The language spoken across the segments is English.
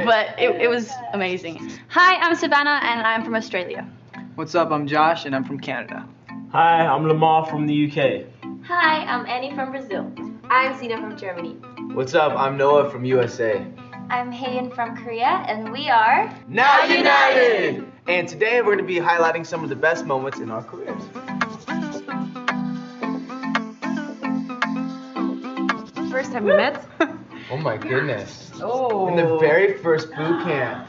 but it was amazing. Hi, I'm Savannah and I'm from Australia. What's up? I'm Josh and I'm from Canada. Hi, I'm Lamar from the UK. Hi, I'm Annie from Brazil. I'm Zina from Germany. What's up? I'm Noah from USA. I'm Hayen from Korea, and we are Now United! And today we're going to be highlighting some of the best moments in our careers. First time we met? Oh my goodness. Oh. In the very first boot camp.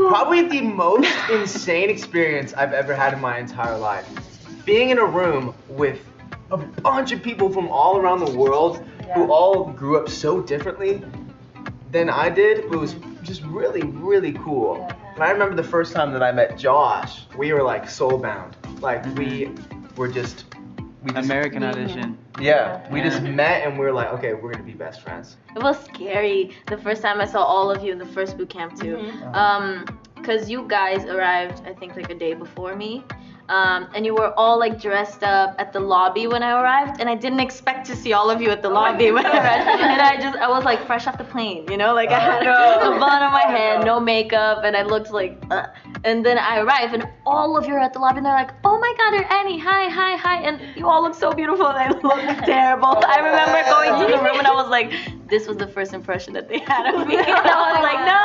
Probably the most insane experience I've ever had in my entire life. Being in a room with a bunch of people from all around the world who all grew up so differently than I did, it was just really, really cool. And I remember the first time that I met Josh, we were like soulbound. Like we just American audition. Yeah, we just met and we were like, okay, we're gonna be best friends. It was scary the first time I saw all of you in the first boot camp too. Cause you guys arrived, I think like a day before me. And you were all like dressed up at the lobby when I arrived, and I didn't expect to see all of you at the lobby when I arrived. And I was like fresh off the plane, you know, like I had a bun on my head, no makeup, and I looked like, and then I arrived, and all of you are at the lobby, and they're like, oh my God, you're Annie, hi, and you all look so beautiful, and I look terrible. I remember going to the room, and I was like, this was the first impression that they had of me, and I was like, no.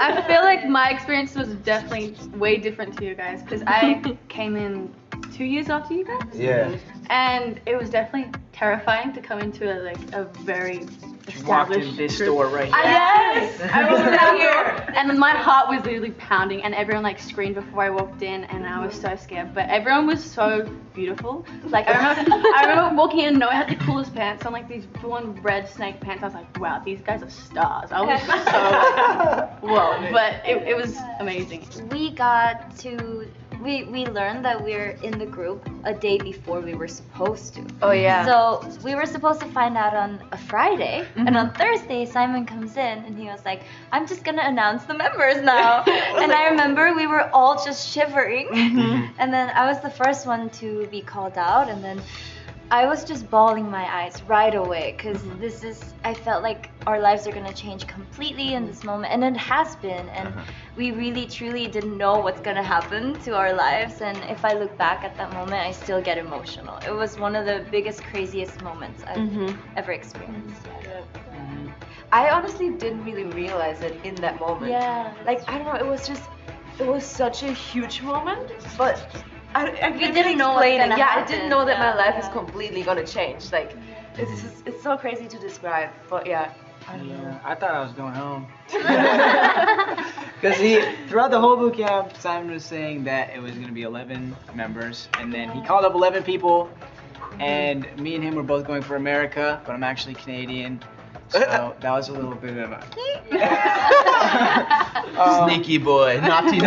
I feel like my experience was definitely way different to you guys because I came in 2 years after you guys. Yeah. And it was definitely terrifying to come into a very Walked established in this group. store right here. Yes! I was down here. And my heart was literally pounding and everyone like screamed before I walked in and I was so scared. But everyone was so beautiful. Like I remember walking in and Noah had the coolest pants on, like these full-on red snake pants. I was like, wow, these guys are stars. I was so whoa. But it was amazing. We learned that we're in the group a day before we were supposed to. Oh yeah. So we were supposed to find out on a Friday, and on Thursday Simon comes in and he was like, I'm just gonna announce the members now. And I remember we were all just shivering. And then I was the first one to be called out, and then I was just bawling my eyes right away because I felt like our lives are going to change completely in this moment, and it has been, and we really truly didn't know what's going to happen to our lives, and if I look back at that moment, I still get emotional. It was one of the biggest, craziest moments I've ever experienced. I honestly didn't really realize it in that moment. Yeah. Like, I don't know, it was such a huge moment, but I didn't know what's gonna I happen. didn't know that my life is completely gonna change. Like, it's so crazy to describe, but yeah. I don't know. I thought I was going home. Because throughout the whole boot camp, Simon was saying that it was going to be 11 members, and then he called up 11 people, and me and him were both going for America, but I'm actually Canadian, so that was a little bit of a Sneaky boy, naughty.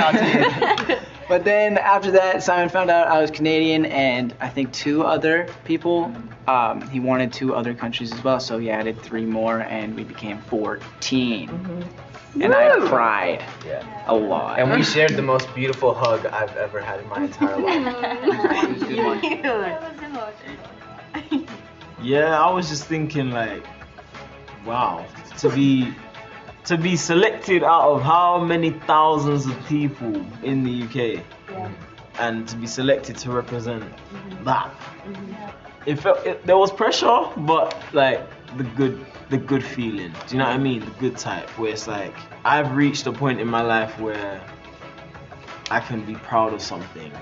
But then after that, Simon found out I was Canadian, and I think 2 other people. He wanted 2 other countries as well, so he added 3 more, and we became 14. And I cried a lot. And we shared the most beautiful hug I've ever had in my entire life. It was emotional. Yeah, I was just thinking like, wow, to be selected out of how many thousands of people in the UK, and to be selected to represent that. There was pressure, but like the good feeling. Do you know what I mean? The good type, where it's like I've reached a point in my life where I can be proud of something,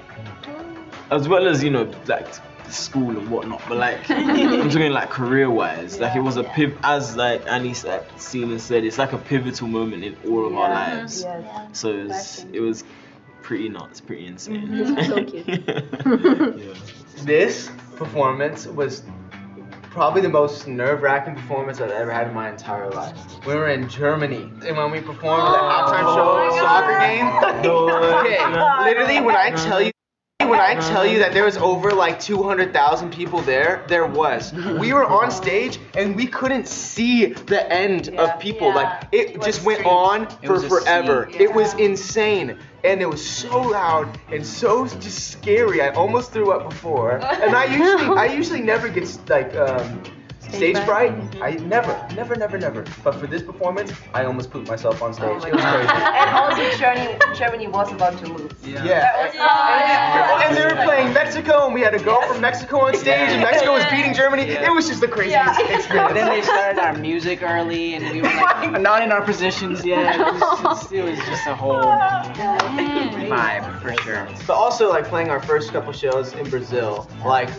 as well as like school and whatnot. But like I'm talking like career-wise, like it was a as like Annie Seaman said, it's like a pivotal moment in all of our lives. So it was pretty nuts, pretty insane. So cute. This performance was probably the most nerve-wracking performance I've ever had in my entire life. We were in Germany, and when we performed the halftime show soccer game, okay, literally when I tell you that there was over like 200,000 people there was. We were on stage and we couldn't see the end of people. Like it just went on for forever. It was insane. And it was so loud and so just scary. I almost threw up before. And I usually never get like Stage fright? I never. But for this performance, I almost pooped myself on stage. It was crazy. And also Germany was about to lose. Yeah. And they were playing Mexico, and we had a girl from Mexico on stage, and Mexico was beating Germany. It was just the craziest experience. And then they started our music early, and we were like not in our positions yet. It was just a whole vibe for sure. But also like playing our first couple shows in Brazil, like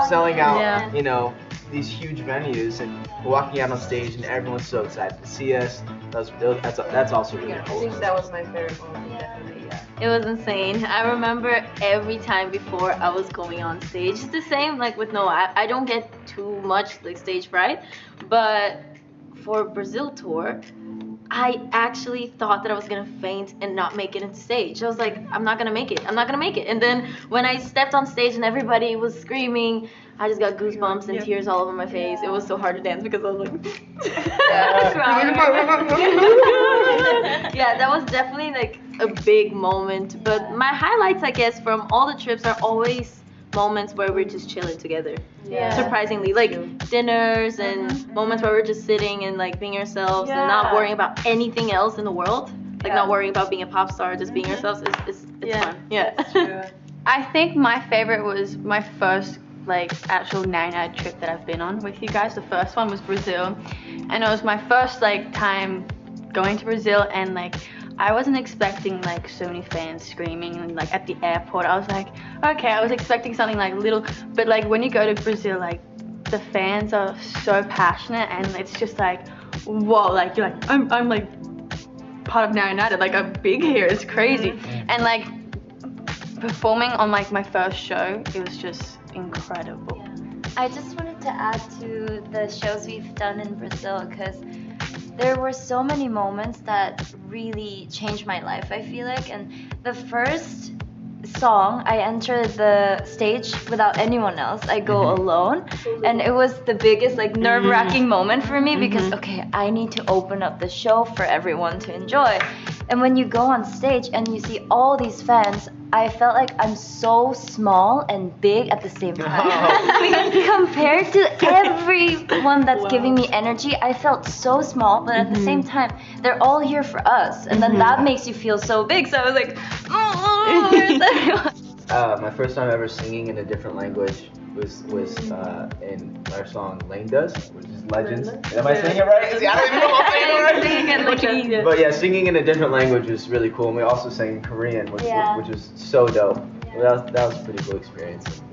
selling out, you know, these huge venues and walking out on stage and everyone's so excited to see us. That's also really I cool. think that was my favorite moment. Definitely, It was insane. I remember every time before I was going on stage. It's the same like with Noah. I don't get too much like stage fright, but for Brazil tour, I actually thought that I was gonna faint and not make it into stage. I was like, I'm not gonna make it. And then when I stepped on stage and everybody was screaming, I just got goosebumps and tears all over my face. It was so hard to dance because I was like, yeah, that was definitely like a big moment. But my highlights, I guess, from all the trips are always moments where we're just chilling together. Surprisingly, like dinners and moments where we're just sitting and like being ourselves and not worrying about anything else in the world. Like not worrying about being a pop star, just being ourselves. It's fun. Yeah. I think my favorite was my first like actual night trip that I've been on with you guys. The first one was Brazil, and it was my first like time going to Brazil, and like I wasn't expecting like so many fans screaming and like at the airport. I was like, okay, I was expecting something like little, but like when you go to Brazil, like the fans are so passionate, and it's just like, whoa, like you're like I'm like part of Now United, like I'm big here. It's crazy, and like performing on like my first show, it was just incredible. I just wanted to add to the shows we've done in Brazil, because there were so many moments that really changed my life, I feel like. And the first song, I entered the stage without anyone else. I go alone, and it was the biggest like nerve-wracking moment for me, because okay, I need to open up the show for everyone to enjoy. And when you go on stage and you see all these fans, I felt like I'm so small and big at the same time. Because compared to everyone that's giving me energy, I felt so small, but at the same time, they're all here for us. And then that makes you feel so big. So I was like, oh, where's everyone? My first time ever singing in a different language was in our song "LEGENDADO," which is Legends. Am I saying it right? See, I don't even know if I'm saying it right. But yeah, singing in a different language was really cool. And we also sang in Korean, which was so dope. That was a pretty cool experience.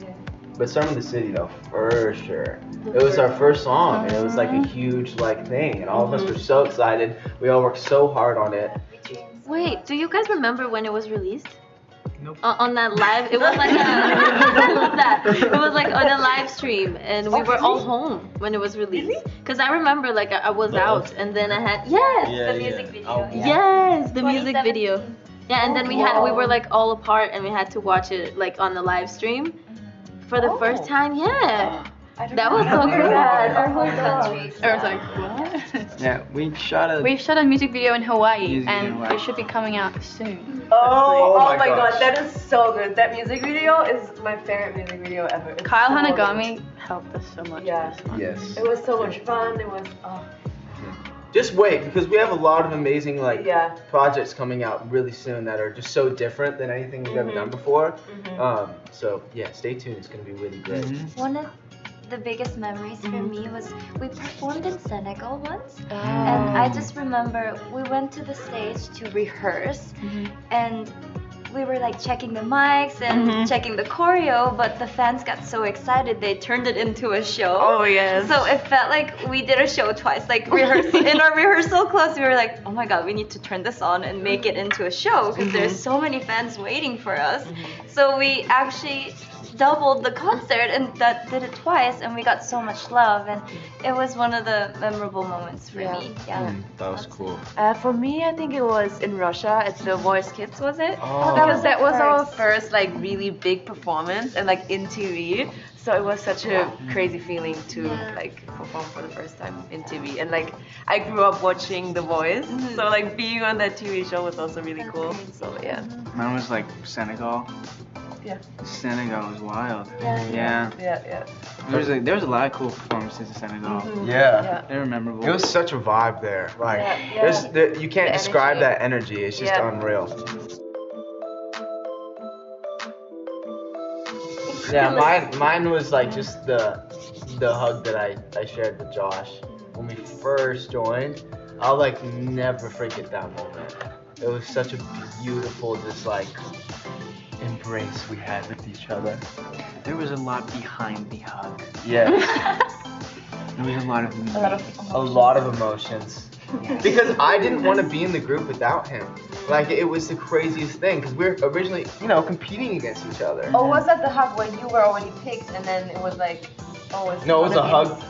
But Storm in the City though, for sure. It was our first song, and it was like a huge like thing, and all of us were so excited. We all worked so hard on it. Wait, do you guys remember when it was released? Nope. On that live, it was like I love that. It was like on a live stream, and we were all home when it was released. Cause I remember like I was out, and then I had the music video. Yes, the music video. Yeah, and then we were like all apart, and we had to watch it like on the live stream for the first time. Yeah. That was so cool. Our whole country. I was like, what? Yeah, we shot a music video in Hawaii, Music and in Hawaii. it should be coming out soon. Oh my gosh. god, that is so good. That music video is my favorite music video ever. It's Kyle so Hanagami good. helped us so much. Yeah. With this one. Yes. It was so much fun. It was Just wait, because we have a lot of amazing projects coming out really soon that are just so different than anything we've ever done before. So yeah, stay tuned. It's gonna be really great. One of the biggest memories for me was we performed in Senegal once, and I just remember we went to the stage to rehearse, and we were like checking the mics and checking the choreo, but the fans got so excited they turned it into a show. Oh yes. So it felt like we did a show twice. Like rehearsal in our rehearsal class, we were like, oh my god, we need to turn this on and make it into a show, because there's so many fans waiting for us. So we actually doubled the concert and that did it twice, and we got so much love, and it was one of the memorable moments for me. That was cool. For me, I think it was in Russia. It's the Voice Kids, was it? Oh. Because that was our first like really big performance and like in TV. So it was such a crazy feeling to like perform for the first time in TV. And like I grew up watching The Voice, so like being on that TV show was also really cool. So yeah. Mine was like Senegal. Yeah. Senegal was wild. Yeah. Yeah. There was a lot of cool performances in Senegal. Yeah. They're memorable. It was such a vibe there. Like, you can't The describe energy. that energy. It's just unreal. Yeah, mine was like just the hug that I shared with Josh when we first joined. I'll like never forget that moment. It was such a beautiful, just like embrace we had with each other. There was a lot behind the hug. Yeah, There was a lot of a lot of emotions. Because I didn't want to be in the group without him. Like, it was the craziest thing, because we were originally, competing against each other. Oh, was that the hug when you were already picked and then it was like, No, it was a hug.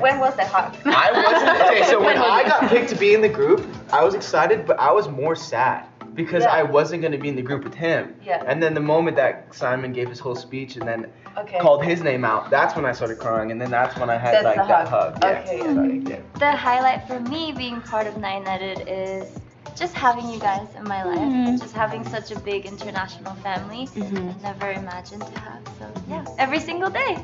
When was the hug? I wasn't. Okay, so when I got picked to be in the group, I was excited, but I was more sad because I wasn't going to be in the group with him. Yeah. And then the moment that Simon gave his whole speech and then Okay. called his name out, that's when I started crying, and then that's when I had That's like the that hug. hug. Yeah. Okay, Sorry, yeah. The highlight for me being part of Nine Netted is just having you guys in my life. Just having such a big international family. I never imagined to have. So yeah, every single day.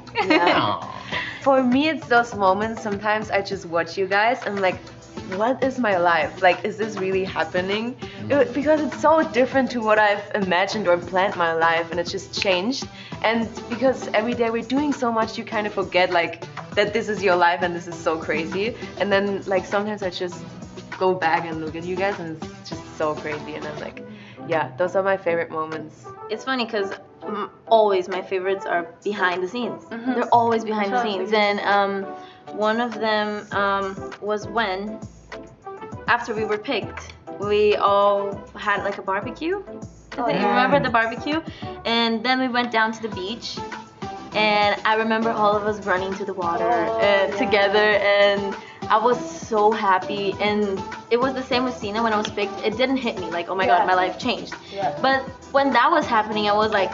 For me, it's those moments. Sometimes I just watch you guys and I'm like, what is my life? Like, is this really happening? Because it's so different to what I've imagined or planned my life, and it's just changed. And because every day we're doing so much, you kind of forget like that this is your life and this is so crazy. And then like sometimes I just go back and look at you guys and it's just so crazy. And I'm like, yeah, those are my favorite moments. It's funny because always my favorites are behind the scenes. They're always behind the scenes. And one of them was when, after we were picked, we all had like a barbecue. You remember the barbecue? And then we went down to the beach. And I remember all of us running to the water together. And I was so happy. And it was the same with Sina when I was picked. It didn't hit me like, oh my god, my life changed. But when that was happening, I was like,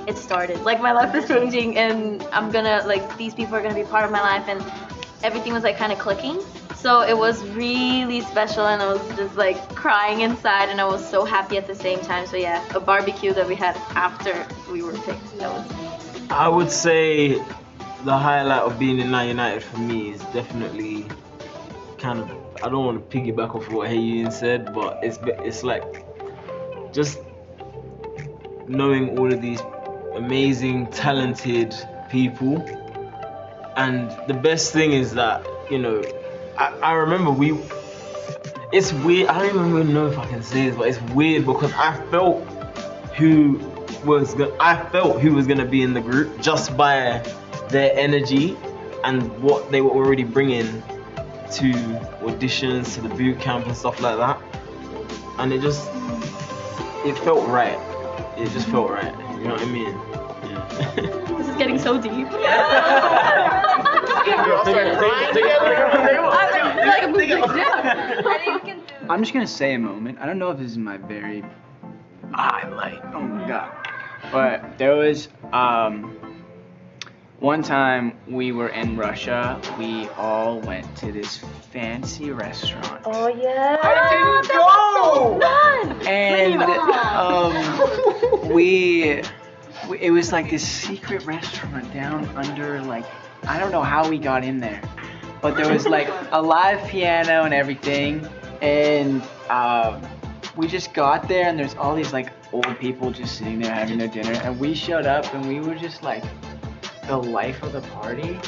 it started. Like, my life is changing, and I'm gonna, like, these people are gonna be part of my life, and everything was like kind of clicking. So it was really special, and I was just like crying inside, and I was so happy at the same time. So yeah, a barbecue that we had after we were picked. That was. I would say the highlight of being in Nine United for me is definitely kind of, I don't want to piggyback off what Hayin said, but it's like just knowing all of these amazing, talented people. And the best thing is that, I remember it's weird, I don't even know if I can say this, but it's weird because I felt who was gonna be in the group just by their energy and what they were already bringing to auditions, to the boot camp and stuff like that. And it felt right. It just felt right. You know what I mean? Yeah. This is getting so deep. I'm just gonna say a moment. I don't know if this is my very highlight. Oh my god. But there was one time we were in Russia. We all went to this fancy restaurant. Oh yeah. I didn't go. And it was like this secret restaurant down under, like, I don't know how we got in there, but there was like a live piano and everything, and we just got there, and there's all these like old people just sitting there having their dinner, and we showed up, and we were just like the life of the party,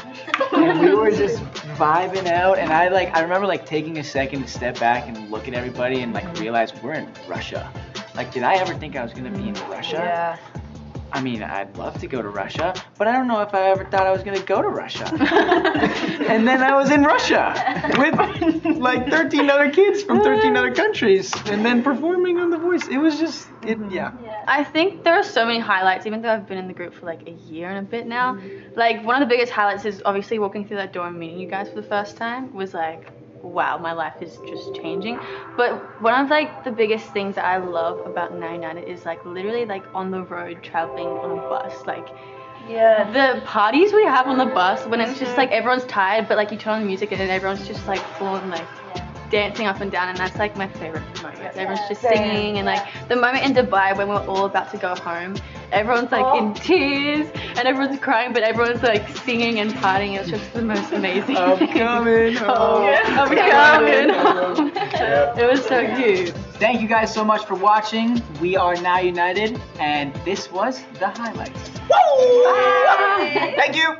and we were just vibing out, and I remember like taking a second to step back and look at everybody and like realize we're in Russia. Like, did I ever think I was gonna be in Russia? Yeah. I mean, I'd love to go to Russia, but I don't know if I ever thought I was gonna go to Russia. And then I was in Russia with like 13 other kids from 13 other countries, and then performing on The Voice. It was just, yeah. I think there are so many highlights, even though I've been in the group for like a year and a bit now. Like, one of the biggest highlights is obviously walking through that door and meeting you guys for the first time was like, wow, my life is just changing. But one of like the biggest things that I love about Nine United is like literally like on the road traveling on a bus. Like, the parties we have on the bus when it's just like everyone's tired, but like you turn on the music and then everyone's just like full on like dancing up and down, and that's like my favorite moment. Everyone's just singing, and like the moment in Dubai when we were all about to go home everyone's like in tears and everyone's crying, but everyone's like singing and partying. It was just the most amazing. I'm coming home. I'm coming home. It was so cute. Thank you guys so much for watching. We are now united, and this was the highlights. Thank you.